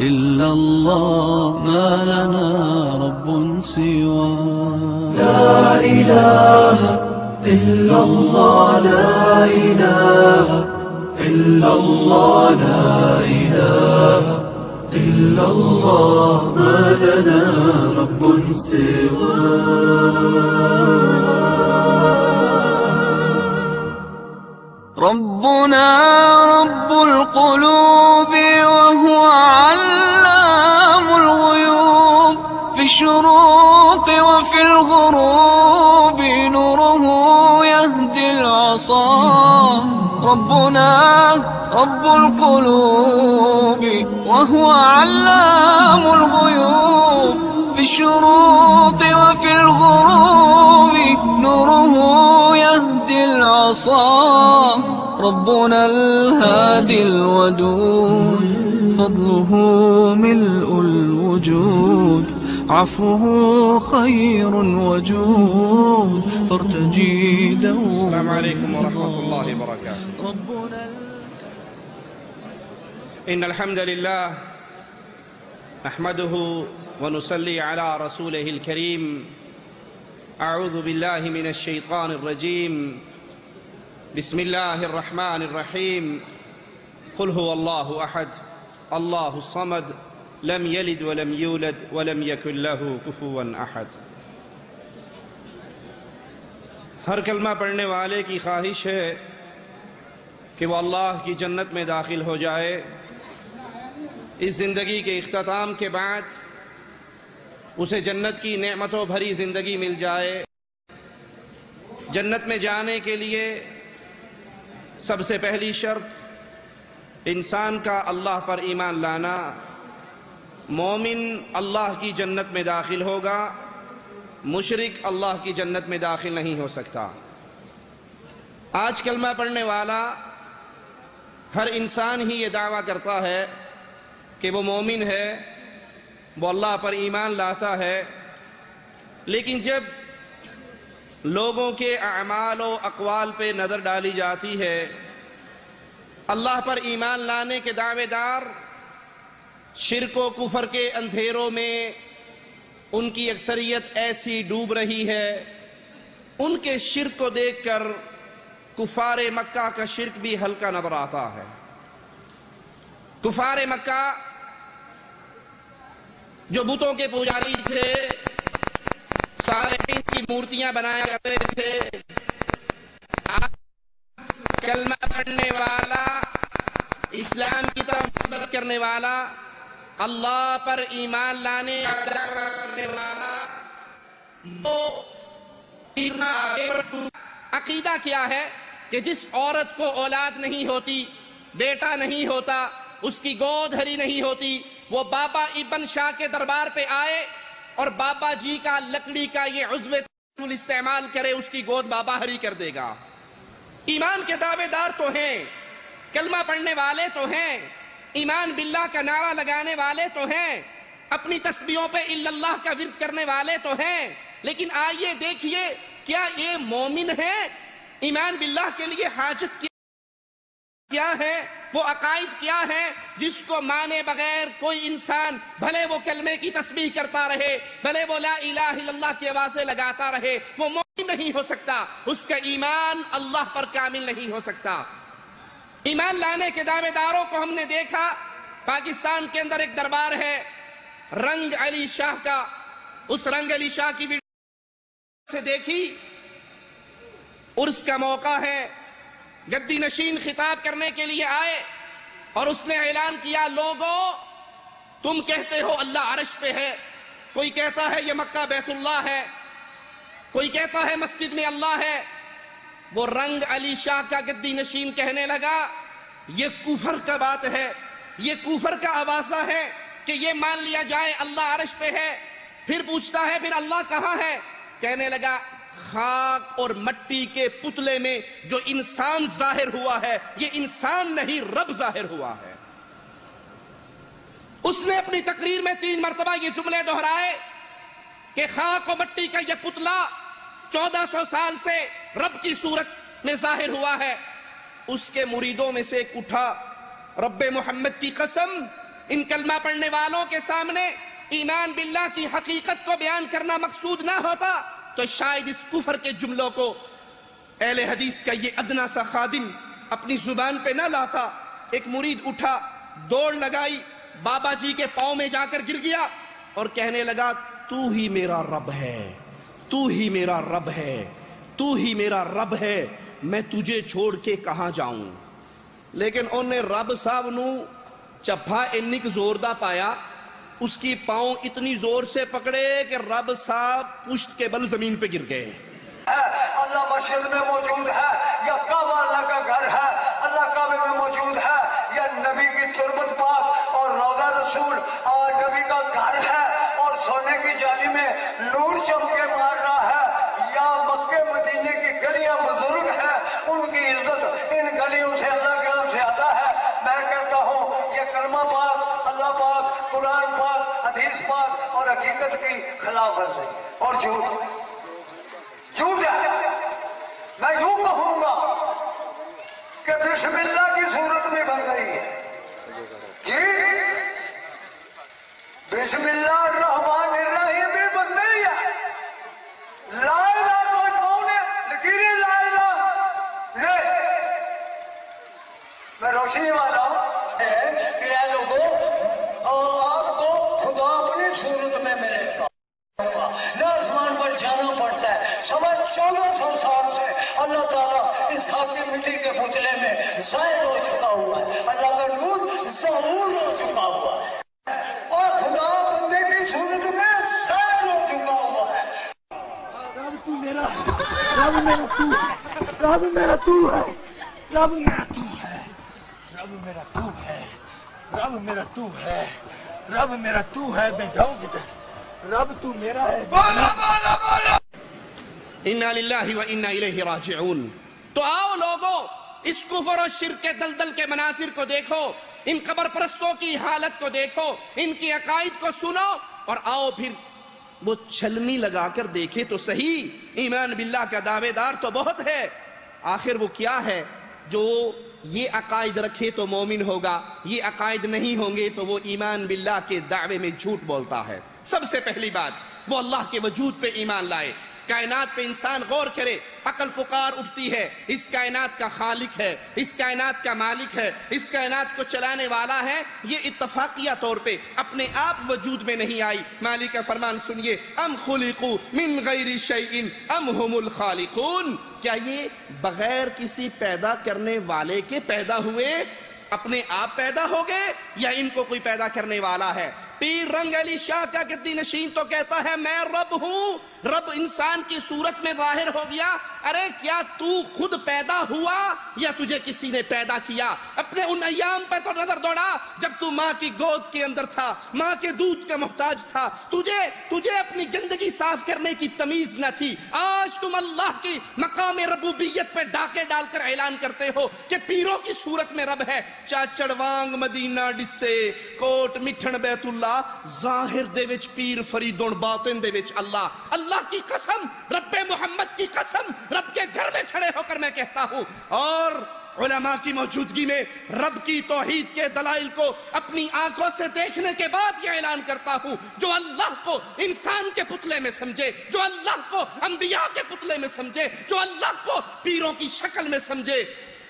إلا الله ما لنا رب سوى. لا إله إلا الله لا إله إلا الله لا إله إلا الله ما لنا رب سوى. ربنا رب القلوب وهو علام الغيوب، في الشروق وفي الغروب نوره يهدي العصا. ربنا رب القلوب وهو علام الغيوب، في الشروق وفي الغروب نوره يهدي العصا. ربنا الهادي الودود، فضله ملء الوجود، عفوه خير وجود، فارتجي دوما. السلام عليكم ورحمة الله وبركاته. إن الحمد لله نحمده ونصلي على رسوله الكريم. أعوذ بالله من الشيطان الرجيم. بسم الله الرحمن الرحيم. قل هو الله أحد الله الصمد لم يلد ولم يولد ولم يكن له كفوا أحد. ہر کلمہ پڑھنے والے کی خواہش ہے کہ وہ اللہ کی جنت میں داخل ہو جائے. اس زندگی کے اختتام کے بعد اسے جنت کی نعمتوں بھری زندگی مل جائے. جنت میں جانے کے لیے سب سے پہلی شرط انسان کا اللہ پر ایمان لانا. مومن اللہ کی جنت میں داخل ہوگا، مشرک اللہ کی جنت میں داخل نہیں ہو سکتا. آج کلمہ پڑھنے والا ہر انسان ہی یہ دعویٰ کرتا ہے کہ وہ مومن ہے، وہ اللہ پر ایمان لاتا ہے، لیکن جب لوگوں کے اعمال و اقوال پہ نظر ڈالی جاتی ہے، اللہ پر ایمان لانے کے دعوے دار شرک و کفر کے اندھیروں میں ان کی اکثریت ایسی ڈوب رہی ہے، ان کے شرک کو دیکھ کر کفار مکہ کا شرک بھی ہلکا نظر آتا ہے. کفار مکہ جو بتوں کے پجاری تھے، صالحین کی مورتیاں بنایا کرتے تھے، کلمہ پڑھنے والا، اسلام کی طرف دعوت کرنے والا، اللہ پر ایمان لانے کرنے والا، عقیدہ کیا ہے کہ جس عورت کو اولاد نہیں ہوتی، بیٹا نہیں ہوتا، اس کی گود ہری نہیں ہوتی، وہ بابا ابن شاہ کے دربار پہ آئے اور بابا جی کا لکڑی کا یہ عضو استعمال کرے، اس کی گود بابا ہری کر دے گا. ایمان کے دعوے دار تو ہیں، کلمہ پڑھنے والے تو ہیں، ایمان باللہ کا نعرہ لگانے والے تو ہیں، اپنی تسبیحوں پہ الا اللہ کا ورد کرنے والے تو ہیں، لیکن آئیے دیکھیے کیا یہ مومن ہے؟ ایمان باللہ کے لیے حاجت کیا ہے؟ وہ عقائد کیا ہے جس کو مانے بغیر کوئی انسان بھلے وہ کلمے کی تسبیح کرتا رہے، بھلے وہ لا الہ الا اللہ کی آوازیں لگاتا رہے، وہ مومن نہیں ہو سکتا، اس کا ایمان اللہ پر کامل نہیں ہو سکتا. ایمان لانے کے دعوے داروں کو ہم نے دیکھا، پاکستان کے اندر ایک دربار ہے رنگ علی شاہ کا. اس رنگ علی شاہ کی ویڈیو سے دیکھی، عرس کا موقع ہے، گدی نشین خطاب کرنے کے لیے آئے اور اس نے اعلان کیا، لوگوں تم کہتے ہو اللہ عرش پہ ہے، کوئی کہتا ہے یہ مکہ بیت اللہ ہے، کوئی کہتا ہے مسجد میں اللہ ہے. وہ رنگ علی شاہ کا گدی نشین کہنے لگا یہ کفر کا بات ہے، یہ کفر کا آوازہ ہے کہ یہ مان لیا جائے اللہ عرش پہ ہے. پھر پوچھتا ہے پھر اللہ کہاں ہے؟ کہنے لگا خاک اور مٹی کے پتلے میں جو انسان ظاہر ہوا ہے یہ انسان نہیں رب ظاہر ہوا ہے. اس نے اپنی تقریر میں 3 مرتبہ یہ جملے دہرائے کہ خاک و مٹی کا یہ پتلا 1400 سال سے رب کی صورت میں ظاہر ہوا ہے. اس کے مریدوں میں سے ایک اٹھا، رب محمد کی قسم ان کلمہ پڑھنے والوں کے سامنے ایمان باللہ کی حقیقت کو بیان کرنا مقصود نہ ہوتا تو شاید اس کفر کے جملوں کو اہل حدیث کا یہ ادنا سا خادم اپنی زبان پہ نہ لاتا۔ ایک مرید اٹھا، دوڑ لگائی، بابا جی کے پاؤں میں جا کر گر گیا اور کہنے لگا تو ہی میرا رب ہے، تو ہی میرا رب ہے، تو ہی میرا رب ہے، میں تجھے چھوڑ کے کہاں جاؤں۔ لیکن انہیں رب صاحب نو چپھا انک زور دا پایا، اس کی پاؤں اتنی زور سے پکڑے کہ رب صاحب پشت کے بل زمین پہ گر گئے۔ اللہ مسجد میں موجود ہے یا کعبہ اللہ کا گھر ہے، اللہ کعبے میں موجود ہے یا نبی کی تربت پاک اور روضہ رسول اور نبی کا گھر ہے اور سونے کی جالی میں نور چمکے مار رہا ہے، یا مکے مدینے کی گلیاں بزرگ ہیں، ان کی عزت ان گلیوں سے اللہ کے ہاں زیادہ ہے۔ میں کہتا ہوں یہ کلمہ پاک، اللہ پاک، قرآن پاک، حدیث پاک اور حقیقت کی خلاف ورزی اور جھوٹ ہے۔ میں یوں کہوں گا کہ بسم اللہ کی صورت میں بن گئی ہے جی، بسم اللہ الرحمن الرحیم میں بن گئی ہے۔ لا الہ الا کون ہے؟ لکیریں لا الہ لے، میں روشنی والا ہوں کہ اے لوگوں آپ کو خدا اپنی صورت میں ملے گا، نہ آسمان پر جانا پڑتا ہے۔ سمجھ 1400 سال سے اللہ تعالیٰ اس خاکی مٹی کے پتلے میں ظاہر ہو چکا ہوا ہے، اللہ کا نور ظہور ہو چکا ہوا ہے اور خدا بندے کی صورت میں ظاہر ہو چکا ہوا ہے۔ رب تو میرا ہے، رب میرا تو ہے، رب میرا تو ہے، رب میرا تو ہے، رب میرا تو ہے، رب میرا تو ہے، رب میرا تو ہے، میں جاؤں کدھر؟ رب تو میرا ہے۔ بولا بولا بولا۔ انا للہ و انا الیہ راجعون۔ تو آؤ لوگوں، اس کفر و شرک کے دلدل کے مناظر کو دیکھو، ان قبر پرستوں کی حالت کو دیکھو، ان کی عقائد کو سنو، اور آؤ پھر وہ چھلنی لگا کر دیکھے تو صحیح۔ ایمان باللہ کا دعوے دار تو بہت ہے، آخر وہ کیا ہے؟ جو یہ عقائد رکھے تو مومن ہوگا، یہ عقائد نہیں ہوں گے تو وہ ایمان باللہ کے دعوے میں جھوٹ بولتا ہے۔ سب سے پہلی بات وہ اللہ کے وجود پہ ایمان لائے۔ کائنات پہ انسان غور کرے، عقل پکار اٹھتی ہے، اس کائنات کا خالق ہے، اس کائنات کا مالک ہے، اس کائنات کو چلانے والا ہے، یہ اتفاقیہ طور پہ اپنے آپ وجود میں نہیں آئی۔ مالک کا فرمان سنیے، ام خلقوا من غیر شیء ام هم الخالقون، کیا یہ بغیر کسی پیدا کرنے والے کے پیدا ہوئے، اپنے آپ پیدا ہو گئے، یا ان کو کوئی پیدا کرنے والا ہے؟ پیر رنگ علی شاہ کا گدی نشین تو کہتا ہے میں رب ہوں، رب انسان کی صورت میں ظاہر ہو گیا۔ ارے کیا تو خود پیدا ہوا یا تجھے کسی نے پیدا کیا؟ اپنے ان ایام پہ تو نظر دوڑا جب تو ماں کی گود کے اندر تھا، ماں کے دودھ کا محتاج تھا، تجھے اپنی گندگی صاف کرنے کی تمیز نہ تھی۔ آج تم اللہ کی مقام ربوبیت پہ ڈاکے ڈال کر اعلان کرتے ہو کہ پیروں کی صورت میں رب ہے۔ چاچڑ وانگ مدینہ ڈسے کوٹ مٹھن بیت اللہ، ظاہر دے وچ پیر فریدون، باطن دے وچ اللہ۔ اللہ کی قسم، رب محمد کی قسم، رب کے گھر میں کھڑے ہو کر میں کہتا ہوں، اور علماء کی موجودگی میں رب کی توحید کے دلائل کو اپنی آنکھوں سے دیکھنے کے بعد یہ اعلان کرتا ہوں، جو اللہ کو انسان کے پتلے میں سمجھے، جو اللہ کو انبیاء کے پتلے میں سمجھے، جو اللہ کو پیروں کی شکل میں سمجھے،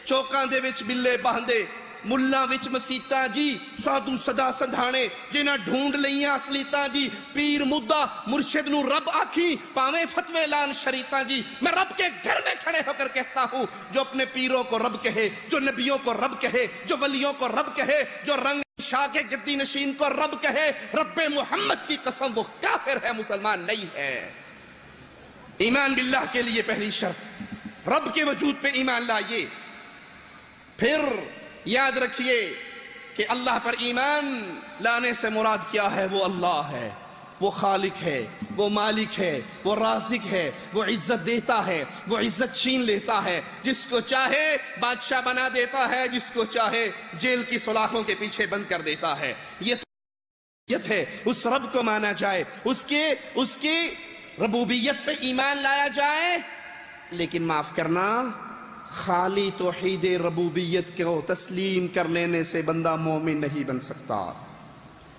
چوکاں دے وچ بلے باندے، ملا وچ مسیتاں جی، سادو صدا سدھانے جنہاں ڈھونڈ لئیاں اصلیتاں جی، پیر مدہ مرشد نو رب آکھی پاویں فتوے لان شریطاں جی۔ میں رب کے گھر میں کھڑے ہو کر کہتا ہوں، جو اپنے پیروں کو رب کہے، جو نبیوں کو رب کہے، جو ولیوں کو رب کہے، جو رنگ شاہ کے گدی نشین کو رب کہے، رب محمد کی قسم وہ کافر ہے، مسلمان نہیں ہے۔ ایمان باللہ کے لیے پہلی شرط رب کے وجود پہ ایمان لائیے۔ پھر یاد رکھیے کہ اللہ پر ایمان لانے سے مراد کیا ہے؟ وہ اللہ ہے، وہ خالق ہے، وہ مالک ہے، وہ رازق ہے، وہ عزت دیتا ہے، وہ عزت چھین لیتا ہے، جس کو چاہے بادشاہ بنا دیتا ہے، جس کو چاہے جیل کی سلاخوں کے پیچھے بند کر دیتا ہے۔ یہ ہے اس رب کو مانا جائے، اس کی ربوبیت پہ ایمان لایا جائے، لیکن معاف کرنا، خالی توحید ربوبیت کو تسلیم کر لینے سے بندہ مومن نہیں بن سکتا۔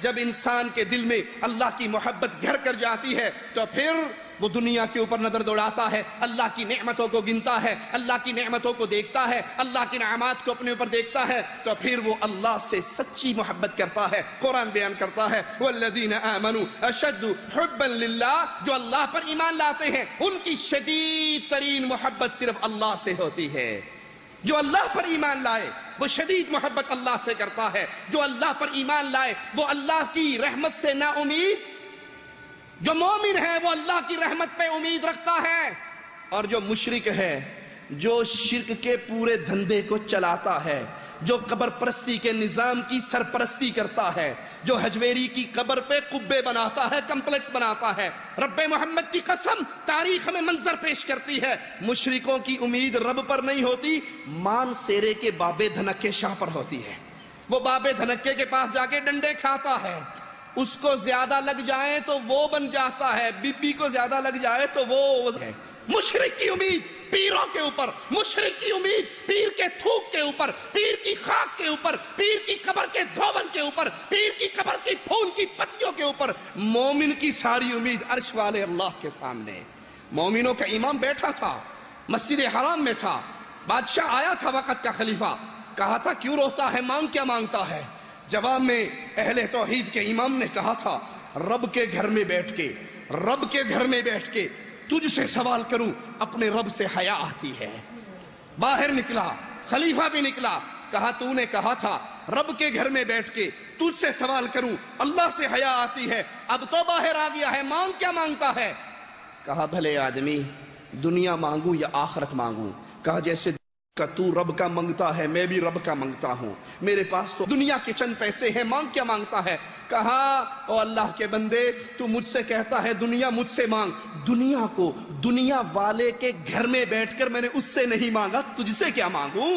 جب انسان کے دل میں اللہ کی محبت گھر کر جاتی ہے تو پھر وہ دنیا کے اوپر نظر دوڑاتا ہے، اللہ کی نعمتوں کو گنتا ہے، اللہ کی نعمتوں کو دیکھتا ہے، اللہ کی نعمات کو اپنے اوپر دیکھتا ہے، تو پھر وہ اللہ سے سچی محبت کرتا ہے۔ قرآن بیان کرتا ہے والذین آمنوا اشد حبا للہ، جو اللہ پر ایمان لاتے ہیں ان کی شدید ترین محبت صرف اللہ سے ہوتی ہے۔ جو اللہ پر ایمان لائے وہ شدید محبت اللہ سے کرتا ہے، جو اللہ پر ایمان لائے وہ اللہ کی رحمت سے نا امید، جو مومن ہے وہ اللہ کی رحمت پہ امید رکھتا ہے، اور جو مشرک ہے، جو شرک کے پورے دھندے کو چلاتا ہے، جو قبر پرستی کے نظام کی سرپرستی کرتا ہے، جو حجویری کی قبر پہ قبے بناتا ہے، کمپلیکس بناتا ہے، رب محمد کی قسم تاریخ میں منظر پیش کرتی ہے مشرکوں کی امید رب پر نہیں ہوتی، مان سیرے کے بابے دھنکے شاہ پر ہوتی ہے۔ وہ بابے دھنکے کے پاس جا کے ڈنڈے کھاتا ہے، اس کو زیادہ لگ جائے تو وہ بن جاتا ہے، بی بی کو زیادہ لگ جائے تو وہ ہے۔ مشرک کی امید پیروں کے اوپر، مشرک کی امید پیر کے تھوک کے اوپر، پیر کی خاک کے اوپر، پیر کی قبر کے دھوبن کے اوپر، پیر کی قبر کی پھول کی پتیوں کے اوپر۔ مومن کی ساری امید عرش والے اللہ کے سامنے۔ مومنوں کا امام بیٹھا تھا، مسجد حرام میں تھا، بادشاہ آیا تھا وقت کا خلیفہ، کہا تھا کیوں روتا ہے، مانگ کیا مانگتا ہے؟ جواب میں اہل توحید کے امام نے کہا تھا رب کے گھر میں بیٹھ کے، رب کے گھر میں بیٹھ کے تجھ سے سوال کروں، اپنے رب سے حیا آتی ہے۔ باہر نکلا، خلیفہ بھی نکلا، کہا تو نے کہا تھا رب کے گھر میں بیٹھ کے تجھ سے سوال کروں، اللہ سے حیا آتی ہے، اب تو باہر آ گیا ہے، مانگ کیا مانگتا ہے؟ کہا بھلے آدمی دنیا مانگوں یا آخرت مانگوں؟ کہا جیسے تو رب کا منگتا ہے میں بھی رب کا منگتا ہوں، میرے پاس تو دنیا کے چند پیسے ہیں، مانگ کیا مانگتا ہے؟ کہا او اللہ کے بندے تو مجھ سے کہتا ہے دنیا مجھ سے مانگ، دنیا کو دنیا والے کے گھر میں بیٹھ کر میں نے اس سے نہیں مانگا، تجھ سے کیا مانگوں؟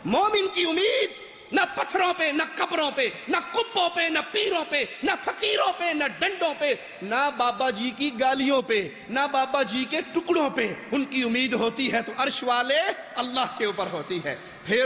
مومن کی امید نہ پتھروں پہ، نہ قبروں پہ، نہ قبوں پہ، نہ پیروں پہ، نہ فقیروں پہ، نہ ڈنڈوں پہ، نہ بابا جی کی گالیوں پہ، نہ بابا جی کے ٹکڑوں پہ، ان کی امید ہوتی ہے تو عرش والے اللہ کے اوپر ہوتی ہے۔ پھر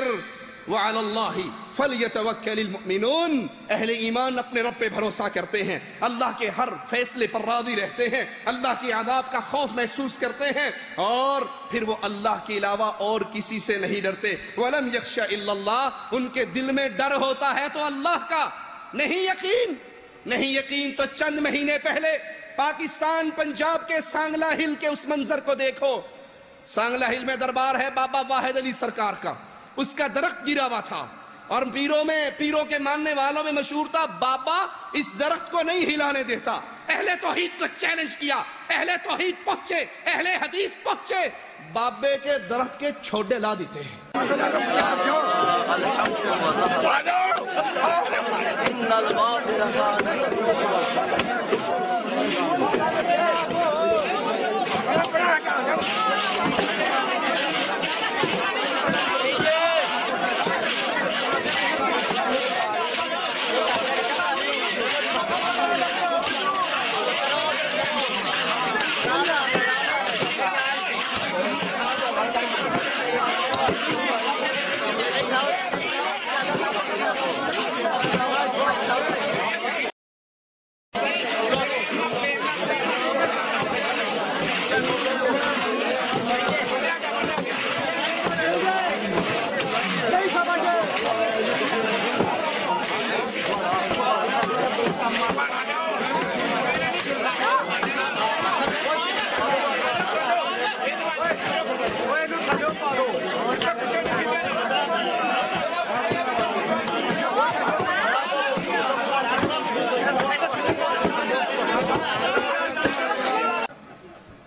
وَعَلَى اللَّهِ فَلْيَتَوَكَّلِ الْمُؤْمِنُونَ، اہل ایمان اپنے رب پہ بھروسہ کرتے ہیں، اللہ کے ہر فیصلے پر راضی رہتے ہیں، اللہ کے عذاب کا خوف محسوس کرتے ہیں، اور پھر وہ اللہ کے علاوہ اور کسی سے نہیں ڈرتے۔ وَلَمْ يَخْشَ إِلَّا اللَّهِ، ان کے دل میں ڈر ہوتا ہے تو اللہ کا، نہیں یقین تو چند مہینے پہلے پاکستان پنجاب کے سانگلہ ہل کے اس منظر کو دیکھو۔ سانگلہ ہل میں دربار ہے بابا واحد علی سرکار کا، اس کا درخت گرا ہوا تھا، اور پیروں کے ماننے والوں میں مشہور تھا بابا اس درخت کو نہیں ہلانے دیتا۔ اہل توحید کو چیلنج کیا، اہل توحید پہنچے، اہل حدیث پہنچے، بابے کے درخت کے چھوڑے لا دیتے ہیں۔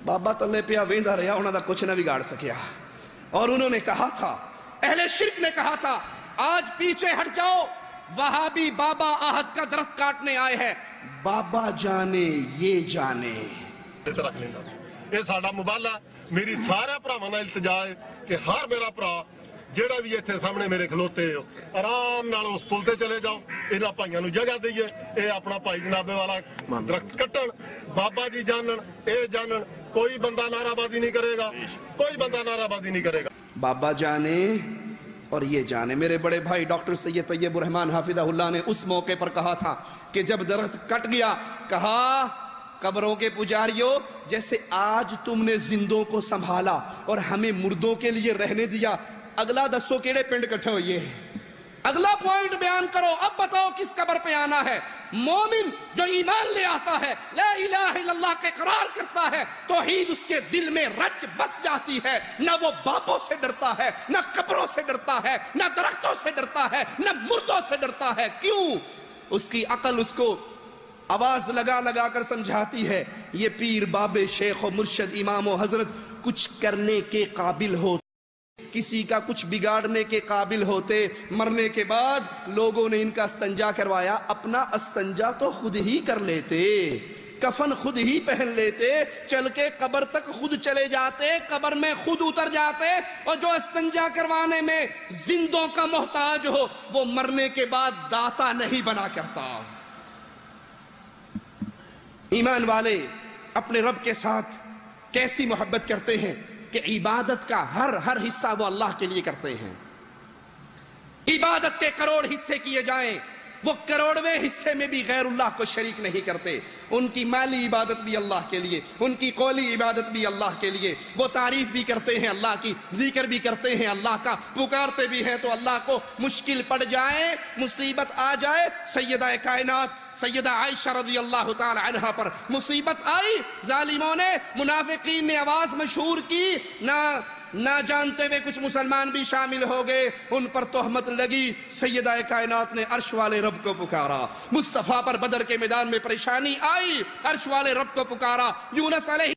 بابا تلے پیا ویندا رہا، انہوں نے کچھ نہ بگاڑ سکیا، اور انہوں نے کہا تھا، اہل شرک نے کہا تھا آج پیچھے ہٹ جاؤ، وہابی بابا آہد کا درخت کاٹنے آئے ہیں، بابا جانے یہ جانے۔ یہ ساڈا مبالا، میری سارے بھراواں نال التجا ہے کہ ہر میرا بھرا جیڑا بھی اتنے سامنے میرے کھلوتے ہو آرام نال اس پل تے چلے جاؤ، انہاں بھائیاں نوں جگہ دئیے، اے اپنا بھائی جنابے والا درخت کٹن، بابا جی جانن، اے جانن، کوئی بندہ نعرہ بازی نہیں کرے گا، کوئی بندہ نعرہ بازی نہیں کرے گا۔ بابا جانے اور یہ جانے میرے بڑے بھائی ڈاکٹر سید طیب الرحمن حافظہ اللہ نے اس موقع پر کہا تھا کہ جب درخت کٹ گیا، کہا قبروں کے پجاریوں، جیسے آج تم نے زندوں کو سنبھالا اور ہمیں مردوں کے لیے رہنے دیا، اگلا دسو کیڑے پنڈ کٹھے ہوئے، اگلا پوائنٹ بیان کرو، اب بتاؤ کس قبر پہ آنا ہے۔ مومن جو ایمان لے آتا ہے، لا الہ الا اللہ کے اقرار کرتا ہے، توحید اس کے دل میں رچ بس جاتی ہے، نہ وہ باپوں سے ڈرتا ہے، نہ قبروں سے ڈرتا ہے، نہ درختوں سے ڈرتا ہے، نہ مردوں سے ڈرتا ہے۔ کیوں؟ اس کی عقل اس کو آواز لگا لگا کر سمجھاتی ہے، یہ پیر بابے شیخ و مرشد امام و حضرت کچھ کرنے کے قابل ہو، کسی کا کچھ بگاڑنے کے قابل ہوتے، مرنے کے بعد لوگوں نے ان کا استنجا کروایا، اپنا استنجا تو خود ہی کر لیتے، کفن خود ہی پہن لیتے، چل کے قبر تک خود چلے جاتے، قبر میں خود اتر جاتے، اور جو استنجا کروانے میں زندوں کا محتاج ہو وہ مرنے کے بعد داتا نہیں بنا کرتا۔ ایمان والے اپنے رب کے ساتھ کیسی محبت کرتے ہیں کہ عبادت کا ہر حصہ وہ اللہ کے لیے کرتے ہیں۔ عبادت کے کروڑ حصے کیے جائیں، وہ کروڑویں حصے میں بھی غیر اللہ کو شریک نہیں کرتے۔ ان کی مالی عبادت بھی اللہ کے لیے، ان کی قولی عبادت بھی اللہ کے لیے، وہ تعریف بھی کرتے ہیں اللہ کی، ذکر بھی کرتے ہیں اللہ کا، پکارتے بھی ہیں تو اللہ کو۔ مشکل پڑ جائے، مصیبت آ جائے، سیدہ کائنات سیدہ عائشہ رضی اللہ تعالی عنہ پر مصیبت آئی، ظالموں نے، منافقین نے آواز مشہور کی، نہ جانتے ہوئے کچھ مسلمان بھی شامل ہو گئے، ان پر تہمت لگی، سیدہ کائنات نے عرش والے رب کو پکارا۔ مصطفیٰ پر بدر کے میدان میں پریشانی آئی، عرش والے رب کو پکارا۔ یونس علیہ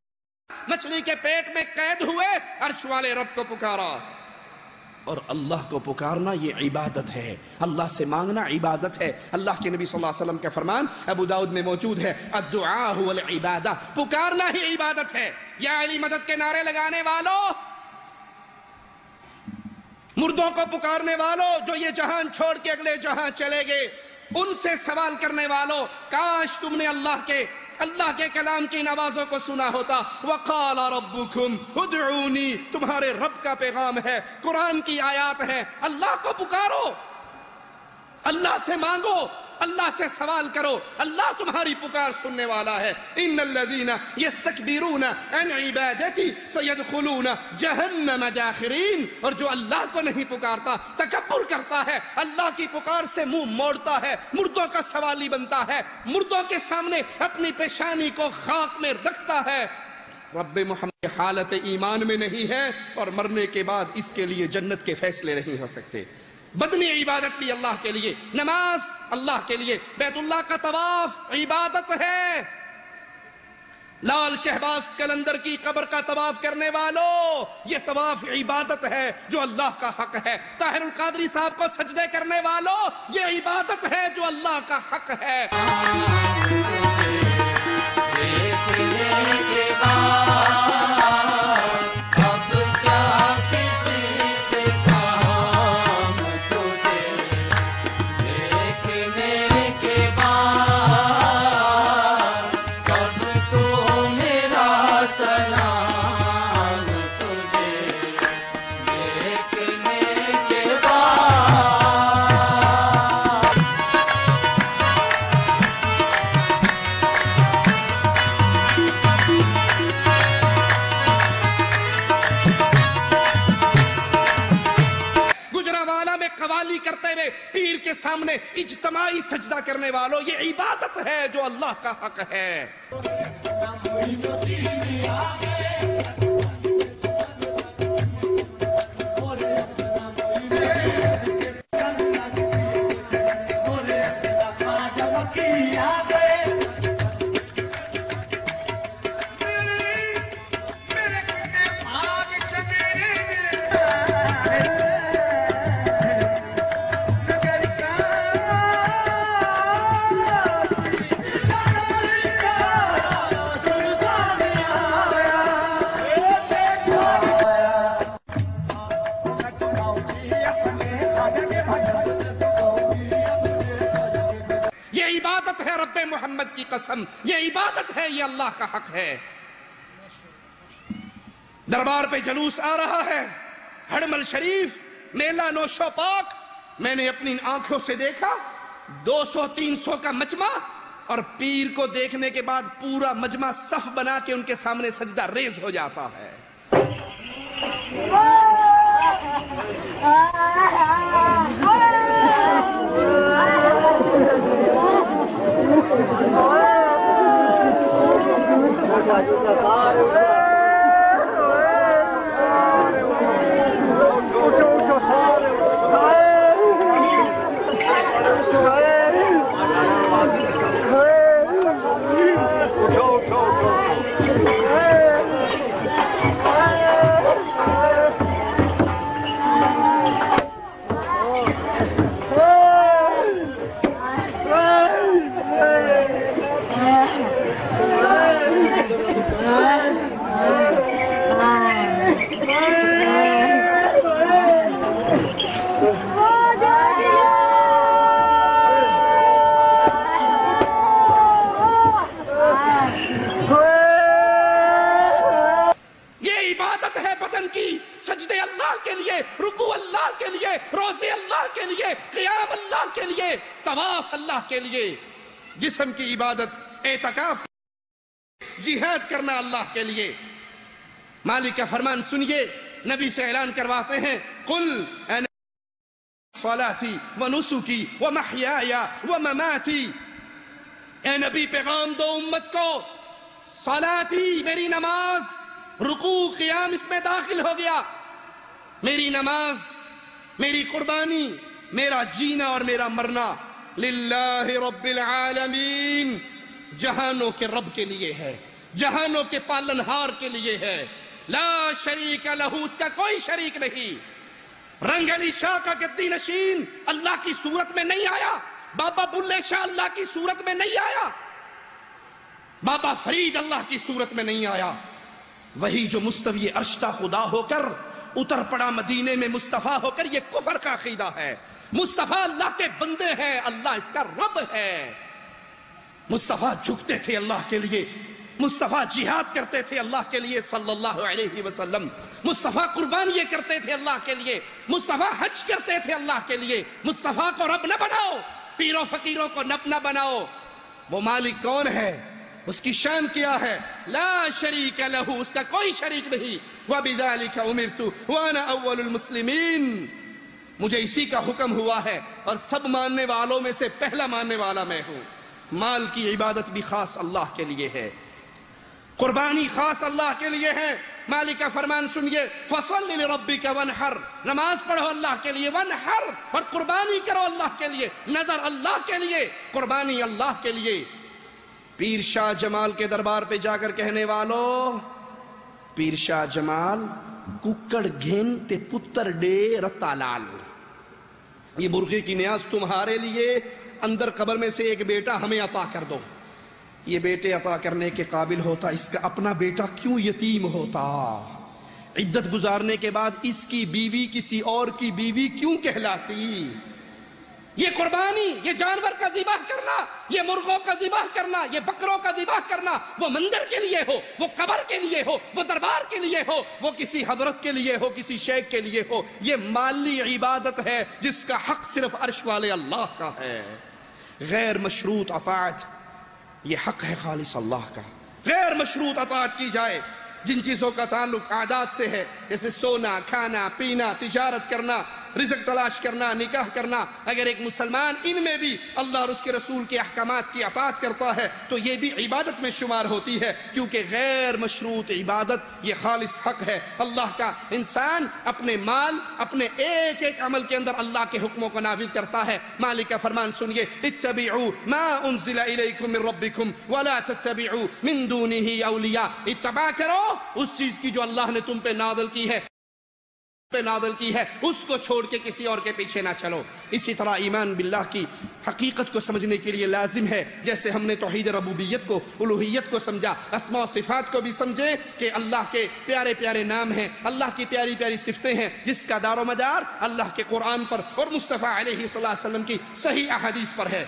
مچھلی کے پیٹ میں قید ہوئے، عرش والے رب کو پکارا۔ اور اللہ کو پکارنا یہ عبادت ہے، اللہ سے مانگنا عبادت ہے۔ اللہ کے نبی صلی اللہ علیہ وسلم کا فرمان ابو داؤد میں موجود ہے، الدعاء هو العبادہ، پکارنا ہی عبادت ہے۔ یا علی مدد کے نعرے لگانے والوں، مردوں کو پکارنے والوں جو یہ جہان چھوڑ کے اگلے جہاں چلے گئے، ان سے سوال کرنے والوں، کاش تم نے اللہ کے کلام کی آوازوں کو سنا ہوتا۔ وَقَالَ رَبُّكُمْ ادْعُونِي، تمہارے رب کا پیغام ہے، قرآن کی آیات ہے، اللہ کو پکارو، اللہ سے مانگو، اللہ سے سوال کرو، اللہ تمہاری پکار سننے والا ہے۔ ان الذین یستکبرون عن عبادتی سیدخلون جہنم داخرین، اور جو اللہ کو نہیں پکارتا، تکبر کرتا ہے، اللہ کی پکار سے منہ موڑتا ہے، مردوں کا سوالی بنتا ہے، مردوں کے سامنے اپنی پیشانی کو خاک میں رکھتا ہے، رب محمد حالت ایمان میں نہیں ہے، اور مرنے کے بعد اس کے لیے جنت کے فیصلے نہیں ہو سکتے۔ بدنی عبادت بھی اللہ کے لیے، نماز اللہ کے لیے، بیت اللہ کا طواف عبادت ہے۔ لال شہباز قلندر کی قبر کا طواف کرنے والوں، یہ طواف عبادت ہے جو اللہ کا حق ہے۔ طاہر القادری صاحب کو سجدے کرنے والوں، یہ عبادت ہے جو اللہ کا حق ہے۔ پیر کے سامنے اجتماعی سجدہ کرنے والوں، یہ عبادت ہے جو اللہ کا حق ہے۔ رب محمد کی قسم، یہ عبادت ہے، یہ اللہ کا حق ہے۔ دربار پہ جلوس آ رہا ہے، ہڑمل شریف میلہ نوشو پاک میں نے اپنی آنکھوں سے دیکھا، 200-300 کا مجمع، اور پیر کو دیکھنے کے بعد پورا مجمع صف بنا کے ان کے سامنے سجدہ ریز ہو جاتا ہے۔ سجدے اللہ کے لیے، رکوع اللہ کے لیے، روزے اللہ کے لیے، قیام اللہ کے لیے، طواف اللہ کے لیے، جسم کی عبادت، اعتکاف، جہاد کرنا اللہ کے لیے۔ مالک کا فرمان سنیے، نبی سے اعلان کرواتے ہیں، قل انا صلاتی و نسکی و محیای و مماتی، اے نبی پیغام دو امت کو، صلاتی میری نماز، رکوع قیام اس میں داخل ہو گیا، میری نماز، میری قربانی، میرا جینا اور میرا مرنا للہ رب العالمین، جہانوں کے رب کے لیے ہے، جہانوں کے پالنہار کے لیے ہے، لا شریک لہ، اس کا کوئی شریک نہیں۔ رنگ علی شاہ کا گدی نشین اللہ کی صورت میں نہیں آیا، بابا بلے شاہ اللہ کی صورت میں نہیں آیا، بابا فرید اللہ کی صورت میں نہیں آیا، وہی جو مستوی عرشتہ خدا ہو کر اتر پڑا مدینے میں مصطفیٰ ہو کر، یہ کفر کا عقیدہ ہے۔ مصطفیٰ اللہ کے بندے ہیں، اللہ اس کا رب ہے۔ مصطفیٰ جھکتے تھے اللہ کے لیے، مصطفیٰ جہاد کرتے تھے اللہ کے لیے صلی اللہ علیہ وسلم، مصطفیٰ قربانیاں کرتے تھے اللہ کے لیے، مصطفیٰ حج کرتے تھے اللہ کے لیے۔ مصطفیٰ کو رب نہ بناؤ، پیروں فقیروں کو رب نہ بناؤ۔ وہ مالک کون ہے، اس کی شان کیا ہے؟ لا شریک لہ، اس کا کوئی شریک نہیں۔ وَبِذَلِكَ أُمِرْتُ وَأَنَا أَوَّلُ الْمُسْلِمِينَ، مجھے اسی کا حکم ہوا ہے اور سب ماننے والوں میں سے پہلا ماننے والا میں ہوں۔ مال کی عبادت بھی خاص اللہ کے لیے ہے، قربانی خاص اللہ کے لیے ہے۔ مالک کا فرمان سنیے، فَصَلِّ لِرَبِّكَ وَانْحَرْ، نماز پڑھو اللہ کے لیے، وَانْحَرْ، اور قربانی کرو اللہ کے لیے، نظر اللہ کے لیے، قربانی اللہ کے لیے۔ پیر شاہ جمال کے دربار پہ جا کر کہنے والوں، پیر شاہ جمال ککڑ گھن تے پتر ڈے رتا لال، یہ مرغے کی نیاز تمہارے لیے، اندر قبر میں سے ایک بیٹا ہمیں عطا کر دو۔ یہ بیٹے عطا کرنے کے قابل ہوتا، اس کا اپنا بیٹا کیوں یتیم ہوتا؟ عدت گزارنے کے بعد اس کی بیوی کسی اور کی بیوی کیوں کہلاتی؟ یہ قربانی، یہ جانور کا ذبح کرنا، یہ مرغوں کا ذبح کرنا، یہ بکروں کا ذبح کرنا، وہ مندر کے لیے ہو، وہ قبر کے لیے ہو، وہ دربار کے لیے ہو، وہ کسی حضرت کے لیے ہو، کسی شیخ کے لیے ہو، یہ مالی عبادت ہے جس کا حق صرف عرش والے اللہ کا ہے۔ غیر مشروط اطاعت، یہ حق ہے خالص اللہ کا۔ غیر مشروط اطاعت کی جائے، جن چیزوں کا تعلق عادات سے ہے، جیسے سونا، کھانا، پینا، تجارت کرنا، رزق تلاش کرنا، نکاح کرنا، اگر ایک مسلمان ان میں بھی اللہ اور اس کے رسول کے احکامات کی اطاعت کرتا ہے تو یہ بھی عبادت میں شمار ہوتی ہے، کیونکہ غیر مشروط عبادت یہ خالص حق ہے اللہ کا۔ انسان اپنے مال، اپنے ایک ایک عمل کے اندر اللہ کے حکموں کو نافذ کرتا ہے۔ مالک کا فرمان سنیے، اتبعوا ما انزل الیکم من ربکم ولا تتبعوا من دونہ اولیاء، اتباع کرو اس چیز کی جو اللہ نے تم پہ نازل کی ہے، اس کو چھوڑ کے کسی اور کے پیچھے نہ چلو۔ اسی طرح ایمان باللہ کی حقیقت کو سمجھنے کے لیے لازم ہے، جیسے ہم نے توحید ربوبیت کو، الوہیت کو سمجھا، اسماء و صفات کو بھی سمجھے کہ اللہ کے پیارے پیارے نام ہیں، اللہ کی پیاری پیاری صفتیں ہیں، جس کا دار و مدار اللہ کے قرآن پر اور مصطفیٰ علیہ الصلوۃ والسلام کی صحیح احادیث پر ہے۔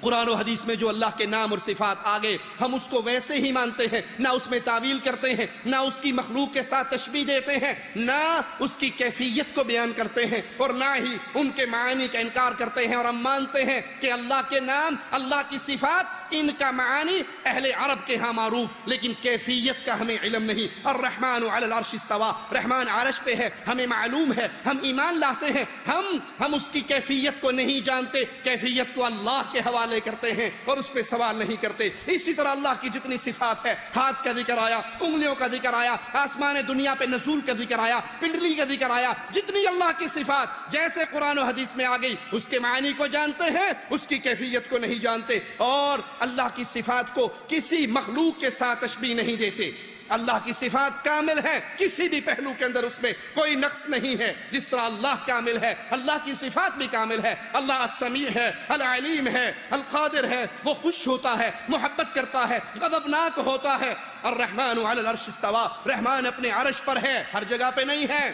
قرآن و حدیث میں جو اللہ کے نام اور صفات آگے ہم اس کو ویسے ہی مانتے ہیں، نہ اس میں تعویل کرتے ہیں، نہ اس کی مخلوق کے ساتھ تشبیہ دیتے ہیں، نہ اس کی کیفیت کو بیان کرتے ہیں، اور نہ ہی ان کے معانی کا انکار کرتے ہیں۔ اور ہم مانتے ہیں کہ اللہ کے نام، اللہ کی صفات، ان کا معانی اہل عرب کے ہاں معروف، لیکن کیفیت کا ہمیں علم نہیں۔ الرحمن علی العرش استوى، رحمان عرش پہ ہے، ہمیں معلوم ہے، ہم ایمان لاتے ہیں، ہم اس کی کیفیت کو نہیں جانتے، کیفیت کو اللہ کے حوالے کرتے ہیں اور اس پہ سوال نہیں کرتے۔ اسی طرح اللہ کی جتنی صفات ہے، ہاتھ کا ذکر آیا، انگلیوں کا ذکر آیا، آسمان دنیا پہ نزول کا ذکر آیا، پنڈلی کا ذکر آیا، جتنی اللہ کی صفات جیسے قرآن و حدیث میں آ گئی، اس کے معنی کو جانتے ہیں، اس کی کیفیت کو نہیں جانتے، اور اللہ کی صفات کو کسی مخلوق کے ساتھ تشبیہ نہیں دیتے۔ اللہ کی صفات کامل ہے، کسی بھی پہلو کے اندر اس میں کوئی نقص نہیں ہے۔ جس طرح اللہ کامل ہے، اللہ کی صفات بھی کامل ہے۔ اللہ السمیع ہے، العلیم ہے، القادر ہے، وہ خوش ہوتا ہے، محبت کرتا ہے، غضبناک ہوتا ہے۔ الرحمن علی العرش استوى، رحمان اپنے عرش پر ہے، ہر جگہ پہ نہیں ہے۔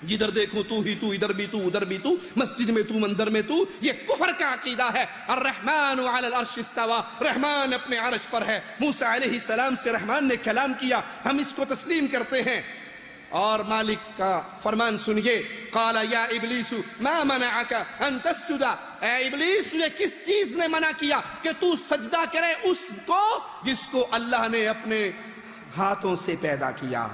جدھر دیکھو تو ہی تو، ادھر بھی تو، ادھر بھی تو، مسجد میں تو، مندر میں تو، یہ کفر کا عقیدہ ہے۔ الرحمن علی العرش استوى، رحمان اپنے عرش پر ہے۔ موسیٰ علیہ السلام سے رحمان نے کلام کیا، ہم اس کو تسلیم کرتے ہیں۔ اور مالک کا فرمان سنیے، قال یا ابلیس ما منعک ان تسجد، اے ابلیس تجھے کس چیز نے منع کیا کہ تو سجدہ کرے اس کو جس کو اللہ نے اپنے ہاتھوں سے پیدا کیا۔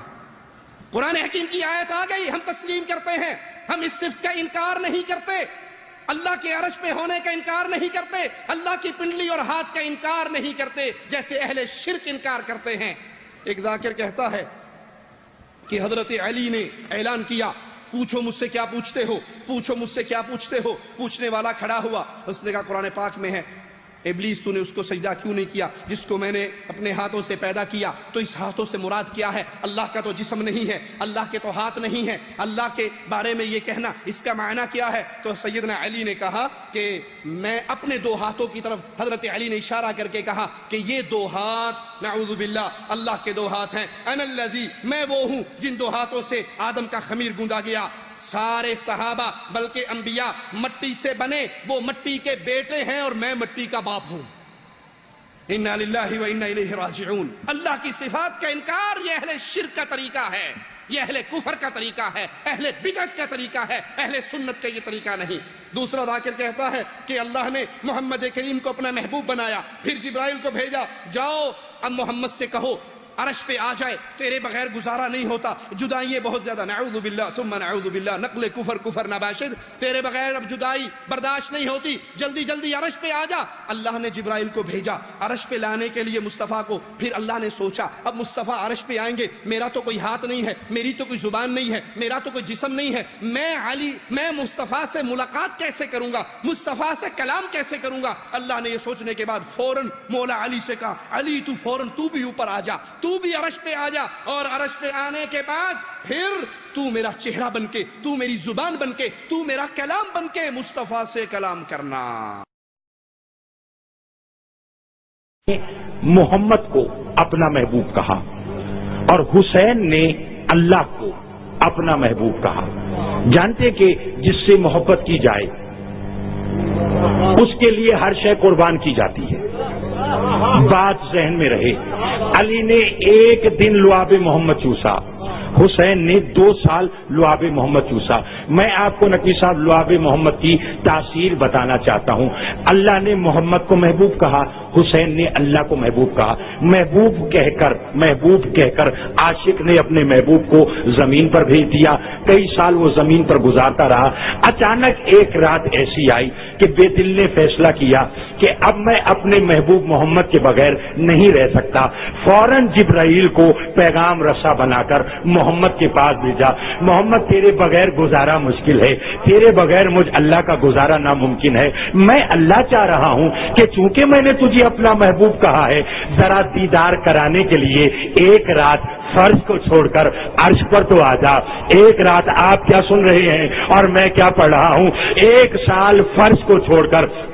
قرآن حکیم کی آیت آ گئی، ہم تسلیم کرتے ہیں، ہم اس صفت کا انکار نہیں کرتے، اللہ کے عرش پہ ہونے کا انکار نہیں کرتے، اللہ کی پنڈلی اور ہاتھ کا انکار نہیں کرتے جیسے اہل شرک انکار کرتے ہیں۔ ایک ذاکر کہتا ہے کہ حضرت علی نے اعلان کیا، پوچھو مجھ سے کیا پوچھتے ہو، پوچھو مجھ سے کیا پوچھتے ہو۔ پوچھنے والا کھڑا ہوا، اس نے کہا قرآن پاک میں ہے، ابلیس تو نے اس کو سجدہ کیوں نہیں کیا جس کو میں نے اپنے ہاتھوں سے پیدا کیا؟ تو اس ہاتھوں سے مراد کیا ہے؟ اللہ کا تو جسم نہیں ہے، اللہ کے تو ہاتھ نہیں ہے، اللہ کے بارے میں یہ کہنا اس کا معنی کیا ہے؟ تو سیدنا علی نے کہا کہ میں اپنے دو ہاتھوں کی طرف، حضرت علی نے اشارہ کر کے کہا کہ یہ دو ہاتھ نعوذ باللہ اللہ کے دو ہاتھ ہیں۔ انا الذی، میں وہ ہوں جن دو ہاتھوں سے آدم کا خمیر گوندا گیا۔ سارے صحابہ بلکہ انبیاء مٹی سے بنے، وہ مٹی کے بیٹے ہیں اور میں مٹی کا باپ ہوں۔ انا للہ و انا الیہ راجعون۔ اللہ کی صفات کا انکار یہ اہل شرک کا طریقہ ہے، یہ اہل کفر کا طریقہ ہے، اہل بدعت کا طریقہ ہے، اہل سنت کا یہ طریقہ نہیں۔ دوسرا ذاکر کہتا ہے کہ اللہ نے محمد کریم کو اپنا محبوب بنایا، پھر جبرائیل کو بھیجا، جاؤ اب محمد سے کہو عرش پہ آ جائے، تیرے بغیر گزارا نہیں ہوتا، جدائییں بہت زیادہ، نعوذ باللہ ثم نعوذ باللہ، نقل کفر نباشد، تیرے بغیر اب جدائی برداشت نہیں ہوتی، جلدی جلدی عرش پہ آ جا۔ اللہ نے جبرائیل کو بھیجا عرش پہ لانے کے لیے مصطفیٰ کو۔ پھر اللہ نے سوچا اب مصطفیٰ عرش پہ آئیں گے، میرا تو کوئی ہاتھ نہیں ہے، میری تو کوئی زبان نہیں ہے، میرا تو کوئی جسم نہیں ہے، میں مصطفیٰ سے ملاقات کیسے کروں گا، مصطفیٰ سے کلام کیسے کروں گا؟ اللہ نے یہ سوچنے کے بعد فوراً مولا علی سے کہا، علی تو فوراً تو بھی اوپر آ جا، تو بھی عرش پہ آ جا، اور عرش پہ آنے کے بعد پھر تو میرا چہرہ بن کے، تو میری زبان بن کے، تو میرا کلام بن کے مصطفیٰ سے کلام کرنا۔ محمد کو اپنا محبوب کہا اور حسین نے اللہ کو اپنا محبوب کہا۔ جانتے کہ جس سے محبت کی جائے اس کے لیے ہر شے قربان کی جاتی ہے۔ بات ذہن میں رہے، علی نے ایک دن لعاب محمد چوسا، حسین نے 2 سال لعاب محمد چوسا۔ میں آپ کو نقوی صاحب لعاب محمد کی تاثیر بتانا چاہتا ہوں۔ اللہ نے محمد کو محبوب کہا، حسین نے اللہ کو محبوب کہا۔ محبوب کہہ کر عاشق نے اپنے محبوب کو زمین پر بھیج دیا۔ کئی سال وہ زمین پر گزارتا رہا۔ اچانک ایک رات ایسی آئی کہ بے دل نے فیصلہ کیا کہ اب میں اپنے محبوب محمد کے بغیر نہیں رہ سکتا۔ فوراً جبرائیل کو پیغام رسا بنا کر محمد کے پاس بھیجا، محمد تیرے بغیر گزارا مشکل ہے، تیرے بغیر مجھ اللہ کا گزارا ناممکن ہے۔ میں اللہ چاہ رہا ہوں کہ چونکہ میں نے تجھے اپنا محبوب کہا ہے، ذرا دیدار کرانے کے لیے ایک رات فرض کو چھوڑ کر عرش پر تو آ جا۔ ایک رات آپ کیا سن رہے ہیں اور میں کیا پڑھ رہا ہوں؟ 1 سال فرض کو چھوڑ کر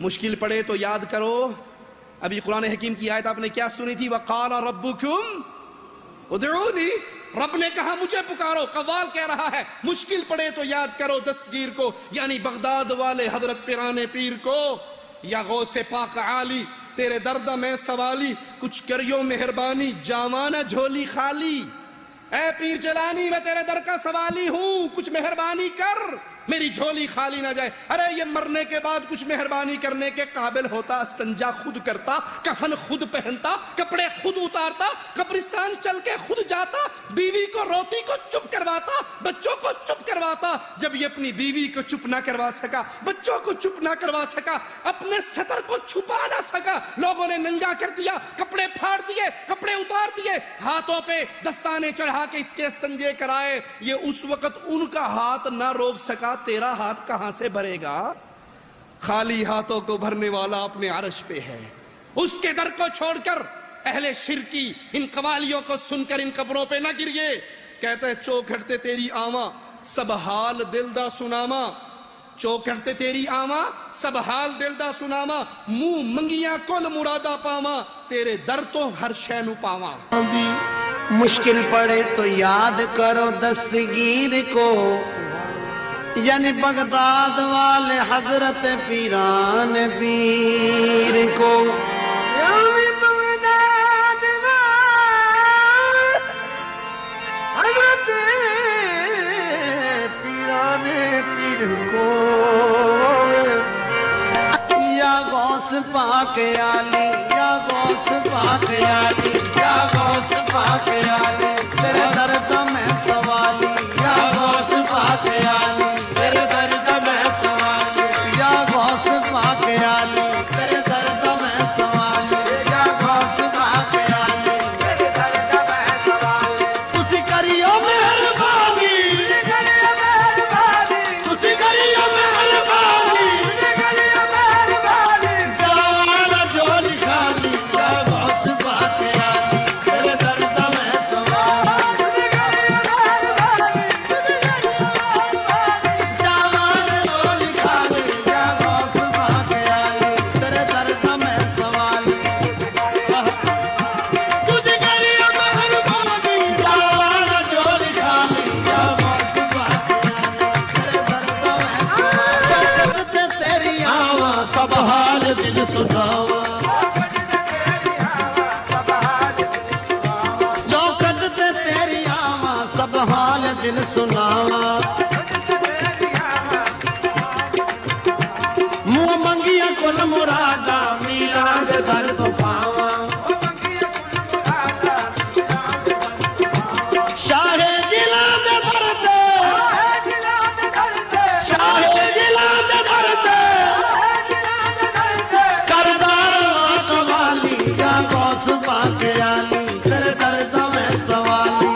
مشکل پڑے تو یاد کرو. ابھی قرآن حکیم کی آیت آپ نے کیا سنی تھی؟ وَقَالَ رَبُّكُمْ ادعونی. رب نے کہا مجھے پکارو. قوال کہہ رہا ہے مشکل پڑے تو یاد کرو دستگیر کو، یعنی بغداد والے حضرت پیرانے پیر کو. یا غوث پاک عالی تیرے درد میں سوالی، کچھ کریو مہربانی جاوانا جھولی خالی. اے پیر جلانی میں تیرے در کا سوالی ہوں، کچھ مہربانی کر میری جھولی خالی نہ جائے. ارے یہ مرنے کے بعد کچھ مہربانی کرنے کے قابل ہوتا، استنجا خود کرتا، کفن خود پہنتا، کپڑے خود اتارتا، قبرستان چل کے خود جاتا، بیوی کو روتی کو چپ کرواتا، بچوں کو چپ کرواتا. جب یہ اپنی بیوی کو چپ نہ کروا سکا، بچوں کو چپ نہ کروا سکا، اپنے سطر کو چھپا نہ سکا، لوگوں نے ننگا کر دیا، کپڑے پھاڑ دیے، کپڑے اتار دیے، ہاتھوں پہ دستانے چڑھا کے اس کے استنجے کرائے. یہ اس وقت ان کا ہاتھ نہ روک سکا، تیرا ہاتھ کہاں سے بھرے گا؟ خالی ہاتھوں کو بھرنے والا اپنے عرش پہ ہے. اس کے در کو چھوڑ کر اہل شرکی ان قوالیوں کو سن کر ان قبروں پہ نہ گریے. کہتے ہیں چوکھٹتے تیری آواں سب حال دل دا سناما. چوکھٹتے تیری آواں سب حال دل دا سناما. منہ منگیاں کل مرادا پاواں، تیرے در تو ہر شے نو پاواں. مشکل پڑے تو یاد کرو دستگیر کو، یعنی بغداد والے حضرت پیران پیر کو. حضرت پیران پیر کو، یا غوث پاک عالی، یا غوث پاک عالی، یا غوث پاک عالی تیرے درد میں سوالی. یا غوث پاک عالی تیرے درد میں سوالی. یا غوث پاک عالی تیرے درد میں سوالی. یا غوث پاک عالی تیرے درد میں سوالی. تسی کریو مہربانی، تسی کریو مہربانی، تسی کریو مہربانی، تسی کریو مہربانی. جوانا جھولی خالی. یا غوث پاک عالی تیرے درد میں سوالی. تسی کریو مہربانی، تسی کریو مہربانی. جوانا جھولی خالی. یا غوث پاک عالی تیرے درد میں سوالی. تسی کریو مہربانی، جوانا جھولی خالی. یا غوث پاک عالی تیرے درد میں سوالی. چوکھٹ تیری آواں سب حال دل سناواں. چوکھٹ تے تیری آواں سب حال دل سناواں. منہ منگیا کل مرادا میران دے در تو پاواں. شاہ جلان دے در تے، شاہ جلان دے در تے کردار قوالی. یا غوث پاک عالی تیرے درد میں سوالی.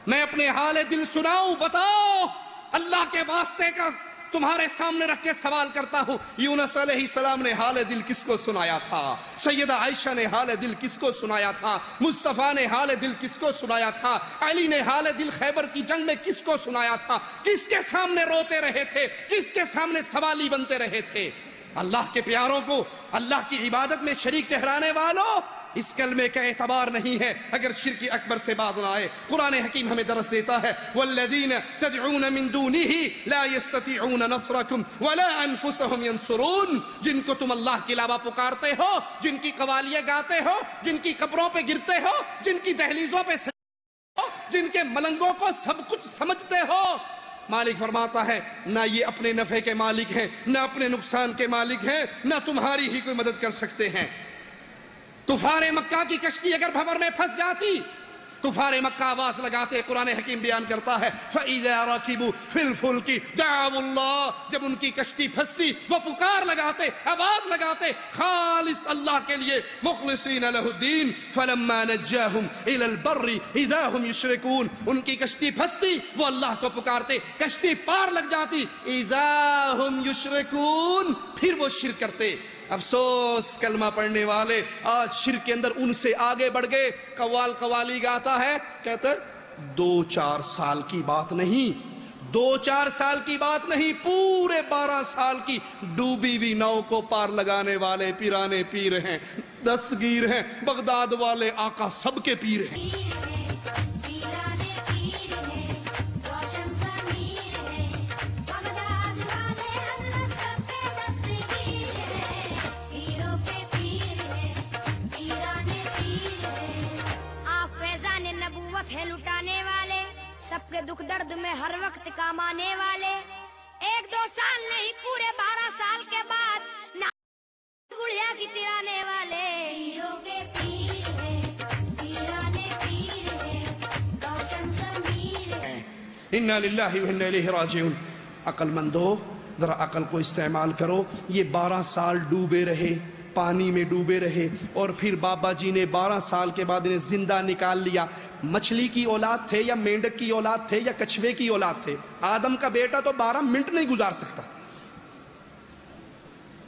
میں اپنے حال دل سناؤں، بتاؤ اللہ کے واسطے کا تمہارے سامنے رکھ کے سوال کرتا ہوں. یونس علیہ السلام نے حال دل کس کو سنایا تھا؟ سیدہ عائشہ نے حال دل کس کو سنایا تھا؟ مصطفیٰ نے حال دل کس کو سنایا تھا؟ علی نے حال دل خیبر کی جنگ میں کس کو سنایا تھا؟ کس کے سامنے روتے رہے تھے؟ کس کے سامنے سوالی بنتے رہے تھے؟ اللہ کے پیاروں کو اللہ کی عبادت میں شریک ٹھہرانے والوں، اس کلمے کا اعتبار نہیں ہے اگر شرک اکبر سے باز نہ آئے. قرآن حکیم ہمیں درس دیتا ہے والذین تدعون من دونہ لا یستطیعون نصرکم ولا انفسهم ینصرون. جن کو تم اللہ کے علاوہ پکارتے ہو، جن کی قوالیاں گاتے ہو، جن کی قبروں پہ گرتے ہو، جن کی دہلیزوں پہ سجدے ہو، جن کے ملنگوں کو سب کچھ سمجھتے ہو، مالک فرماتا ہے نہ یہ اپنے نفع کے مالک ہیں، نہ اپنے نقصان کے مالک ہیں، نہ تمہاری ہی کوئی مدد کر سکتے ہیں. کفار مکہ کی کشتی اگر بھنور میں پھنس جاتی، کفار مکہ آواز لگاتے. قرآن حکیم بیان کرتا ہے فَإِذَا رَكِبُوا فِي الْفُلْكِ دَعَوُا اللَّهَ. جب ان کی کشتی پھنستی وہ پکار لگاتے، آواز لگاتے خالص اللہ کے لیے، مخلصین لہ الدین. فَلَمَّا نَجَّاهُمْ إِلَى الْبَرِّ إِذَا هُمْ يُشْرِكُونَ. ان کی کشتی پھنستی وہ اللہ کو پکارتے، کشتی پار لگ جاتی إِذَا هُمْ يُشْرِكُونَ، پھر وہ شرک کرتے. افسوس کلمہ پڑھنے والے آج شرک کے اندر ان سے آگے بڑھ گئے. قوالی گاتا ہے، کہتا ہے 2-4 سال کی بات نہیں، 2-4 سال کی بات نہیں، پورے 12 سال کی ڈوبی ہوئی ناؤ کو پار لگانے والے پیرانے پیر ہیں، دستگیر ہیں، بغداد والے آقا سب کے پیر ہیں۔ ہے لٹانے والے، سب کے دکھ درد میں ہر وقت کام آنے والے، 1-2 سال نہیں پورے 12 سال کے بعد بڑھیا کی ترانے والے، پیروں کے پیر ہیں، پیرانے پیر ہیں، روشن ضمیر ہیں۔ انا للہ و انا الیہ راجعون۔ عقل مندو ذرا عقل کو استعمال کرو۔ یہ 12 سال ڈوبے رہے، پانی میں ڈوبے رہے، اور پھر بابا جی نے 12 سال کے بعد انہیں زندہ نکال لیا۔ مچھلی کی اولاد تھے یا مینڈک کی اولاد تھے یا کچھوے کی اولاد تھے؟ آدم کا بیٹا تو 12 منٹ نہیں گزار سکتا۔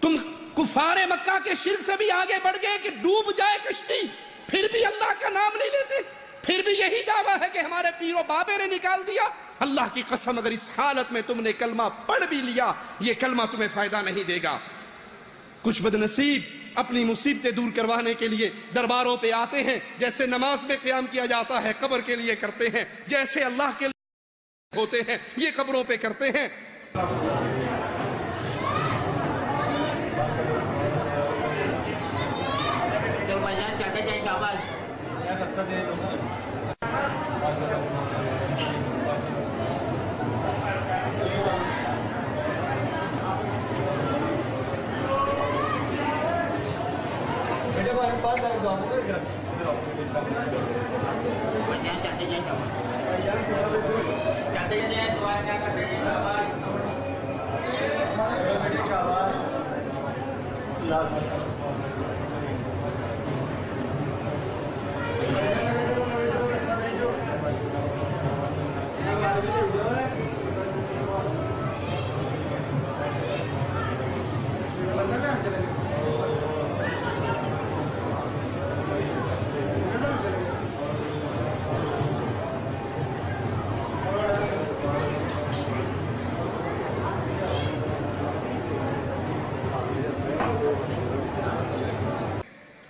تم کفار مکہ کے شرک سے بھی آگے بڑھ گئے کہ ڈوب جائے کشتی، پھر بھی اللہ کا نام نہیں لیتے، پھر بھی یہی دعویٰ ہے کہ ہمارے پیر و بابے نے نکال دیا۔ اللہ کی قسم اگر اس حالت میں تم نے کلمہ پڑھ بھی لیا، یہ کلمہ تمہیں فائدہ نہیں دے گا۔ کچھ بدنصیب اپنی مصیبتیں دور کروانے کے لیے درباروں پہ آتے ہیں، جیسے نماز میں قیام کیا جاتا ہے قبر کے لیے کرتے ہیں، جیسے اللہ کے لیے ہوتے ہیں یہ قبروں پہ کرتے ہیں۔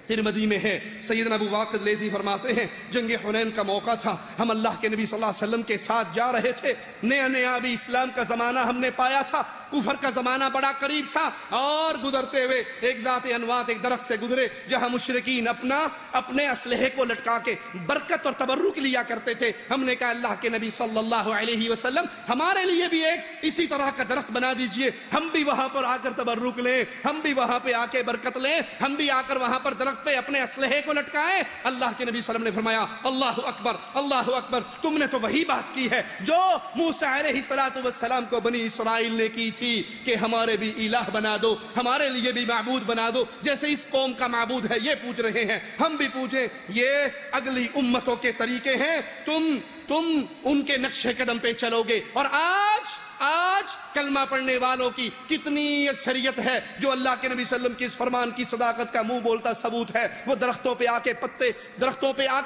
ترمذی میں ہے، سیدنا ابو واقد لیثی فرماتے ہیں جنگ حنین کا موقع تھا، ہم اللہ کے نبی صلی اللہ علیہ وسلم کے ساتھ جا رہے تھے، نیا نیا ابھی اسلام کا زمانہ ہم نے پایا تھا، کفر کا زمانہ بڑا قریب تھا، اور گزرتے ہوئے ایک ذات انوات ایک درخت سے گزرے جہاں مشرکین اپنے اسلحے کو لٹکا کے برکت اور تبرک لیا کرتے تھے۔ ہم نے کہا اللہ کے نبی صلی اللہ علیہ وسلم ہمارے لیے بھی ایک اسی طرح کا درخت بنا دیجئے، ہم بھی وہاں پر آ کر تبرک لیں، ہم بھی وہاں پہ آ کے برکت لیں، ہم بھی آ کر وہاں پر درخت پہ اپنے اسلحے کو لٹکائیں۔ اللہ کے نبی صلی اللہ علیہ وسلم نے فرمایا اللہ اکبر اللہ اکبر، تم نے تو وہی بات کی ہے جو موسیٰ علیہ السلام کو بنی اسرائیل نے کی تھی کہ ہمارے بھی الہ بنا دو، ہمارے لیے بھی معبود بنا دو، جیسے اس قوم کا معبود ہے یہ پوچھ رہے ہیں، ہم بھی پوچھیں۔ یہ اگلی امتوں کے طریقے ہیں، تم ان کے نقش قدم پہ چلو گے۔ اور آج کلمہ پڑھنے والوں کی کتنی اکثریت ہے جو اللہ کے نبی صلی اللہ علیہ وسلم کی اس فرمان کی صداقت کا منہ بولتا ثبوت ہے، وہ درختوں پہ آ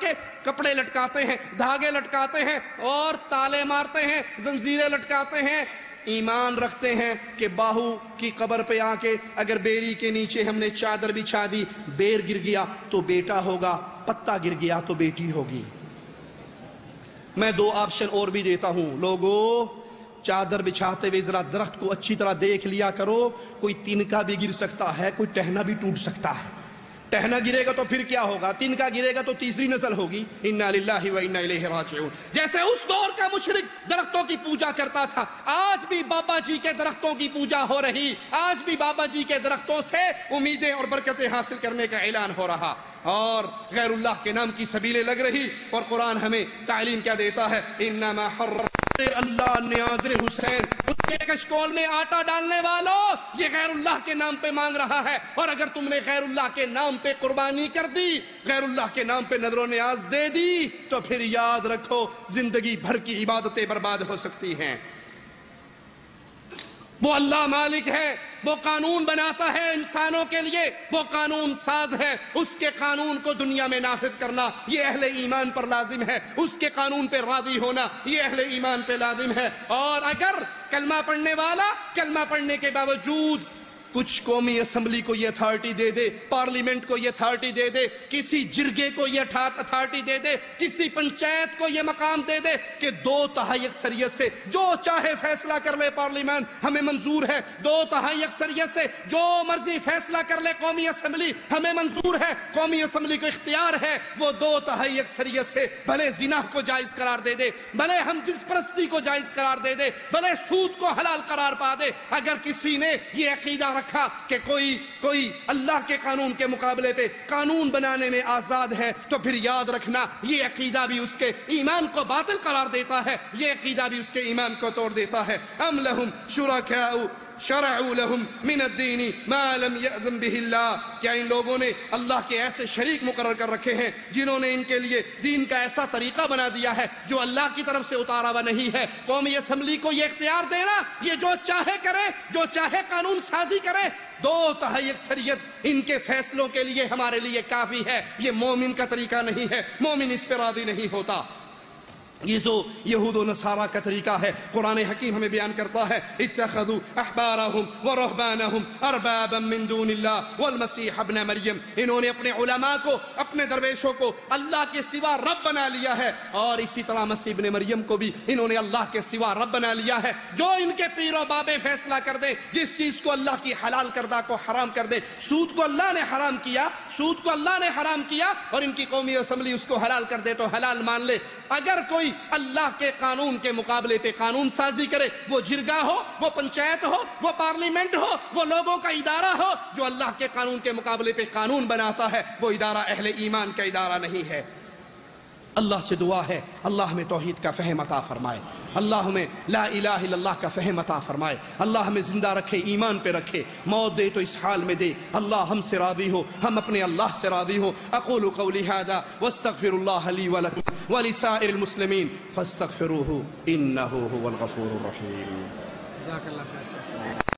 کے کپڑے لٹکاتے ہیں، دھاگے لٹکاتے ہیں اور تالے مارتے ہیں، زنجیریں لٹکاتے ہیں، ایمان رکھتے ہیں کہ باہو کی قبر پہ آ کے اگر بیری کے نیچے ہم نے چادر بچھا دی، بیر گر گیا تو بیٹا ہوگا، پتا گر گیا تو بیٹی ہوگی۔ میں 2 آپشن اور بھی دیتا ہوں، لوگوں چادر بچھاتے ہوئے ذرا درخت کو اچھی طرح دیکھ لیا کرو، کوئی تنکا بھی گر سکتا ہے، کوئی ٹہنا بھی ٹوٹ سکتا ہے۔ ٹہنا گرے گا تو پھر کیا ہوگا، تنکا گرے گا تو تیسری نسل ہوگی۔ انا للہ و انا الیہ راجعون۔ جیسے اس دور کا مشرک درختوں کی پوجا کرتا تھا، آج بھی بابا جی کے درختوں کی پوجا ہو رہی، آج بھی بابا جی کے درختوں سے امیدیں اور برکتیں حاصل کرنے کا اعلان ہو رہا، اور غیر اللہ کے نام کی سبیلیں لگ رہی۔ اور قرآن ہمیں تعلیم کیا دیتا ہے، انما حرم اللہ نیاز حسین، اس کے کشکول میں آٹا ڈالنے والوں یہ غیر اللہ کے نام پہ مانگ رہا ہے، اور اگر تم نے غیر اللہ کے نام پہ قربانی کر دی، غیر اللہ کے نام پہ نذر و نیاز دے دی، تو پھر یاد رکھو زندگی بھر کی عبادتیں برباد ہو سکتی ہیں۔ وہ اللہ مالک ہے وہ قانون بناتا ہے انسانوں کے لیے، وہ قانون ساز ہے، اس کے قانون کو دنیا میں نافذ کرنا یہ اہل ایمان پر لازم ہے، اس کے قانون پہ راضی ہونا یہ اہل ایمان پہ لازم ہے۔ اور اگر کلمہ پڑھنے والا کلمہ پڑھنے کے باوجود کچھ قومی اسمبلی کو یہ اتھارٹی دے دے، پارلیمنٹ کو یہ اتھارٹی دے دے، کسی جرگے کو یہ اتھارٹی دے دے، کسی پنچایت کو یہ مقام دے دے کہ 2/3 اکثریت سے جو چاہے فیصلہ کر لے پارلیمنٹ ہمیں منظور ہے، 2/3 اکثریت سے جو مرضی فیصلہ کر لے قومی اسمبلی ہمیں منظور ہے، قومی اسمبلی کو اختیار ہے وہ 2/3 اکثریت سے بھلے زنا کو جائز قرار دے دے، بھلے ہم جنس پرستی کو جائز قرار دے دے، بھلے سود کو حلال قرار پا دے، اگر کسی نے یہ عقیدہ رکھا کہ کوئی اللہ کے قانون کے مقابلے پہ قانون بنانے میں آزاد ہے تو پھر یاد رکھنا یہ عقیدہ بھی اس کے ایمان کو باطل قرار دیتا ہے، یہ عقیدہ بھی اس کے ایمان کو توڑ دیتا ہے۔ ام لہم شرکاء شرعوا لهم من الدین ما لم یأذن به اللہ، کیا ان لوگوں نے اللہ کے ایسے شریک مقرر کر رکھے ہیں جنہوں نے ان کے لیے دین کا ایسا طریقہ بنا دیا ہے جو اللہ کی طرف سے اتارا ہوا نہیں ہے؟ قومی اسمبلی کو یہ اختیار دینا، یہ جو چاہے کرے، جو چاہے قانون سازی کرے، 2/3 اکثریت ان کے فیصلوں کے لیے ہمارے لیے کافی ہے۔ یہ مومن کا طریقہ نہیں ہے، مومن اس پہ راضی نہیں ہوتا۔ یہ تو یہود و نصارہ کا طریقہ ہے۔ قرآن حکیم ہمیں بیان کرتا ہے اتخذوا احبارهم ورهبانهم اربابا من دون اللہ والمسیح ابن مریم، انہوں نے اپنے علماء کو، اپنے درویشوں کو اللہ کے سوا رب بنا لیا ہے، اور اسی طرح مسیح ابن مریم کو بھی انہوں نے اللہ کے سوا رب بنا لیا ہے۔ جو ان کے پیر و بابے فیصلہ کر دیں، جس چیز کو اللہ کی حلال کردہ کو حرام کر دیں، سود کو اللہ نے حرام کیا، سود کو اللہ نے حرام کیا اور ان کی قومی اسمبلی اس کو حلال کر دے تو حلال مان لے۔ اگر کوئی اللہ کے قانون کے مقابلے پہ قانون سازی کرے، وہ جرگہ ہو، وہ پنچایت ہو، وہ پارلیمنٹ ہو، وہ لوگوں کا ادارہ ہو، جو اللہ کے قانون کے مقابلے پہ قانون بناتا ہے، وہ ادارہ اہل ایمان کا ادارہ نہیں ہے۔ اللہ سے دعا ہے اللہ ہمیں توحید کا فہم عطا فرمائے، اللہ ہمیں لا الہ الا اللہ کا فہم عطا فرمائے، اللہ ہمیں زندہ رکھے، ایمان پہ رکھے، موت دے تو اس حال میں دے، اللہ ہم سے راضی ہو، ہم اپنے اللہ سے راضی ہو۔ اقول قولی ھذا واستغفر اللہ لی ولکم ولسائر المسلمین فاستغفروہ انہ ھو الغفور الرحیم۔ جزاک اللہ خیر۔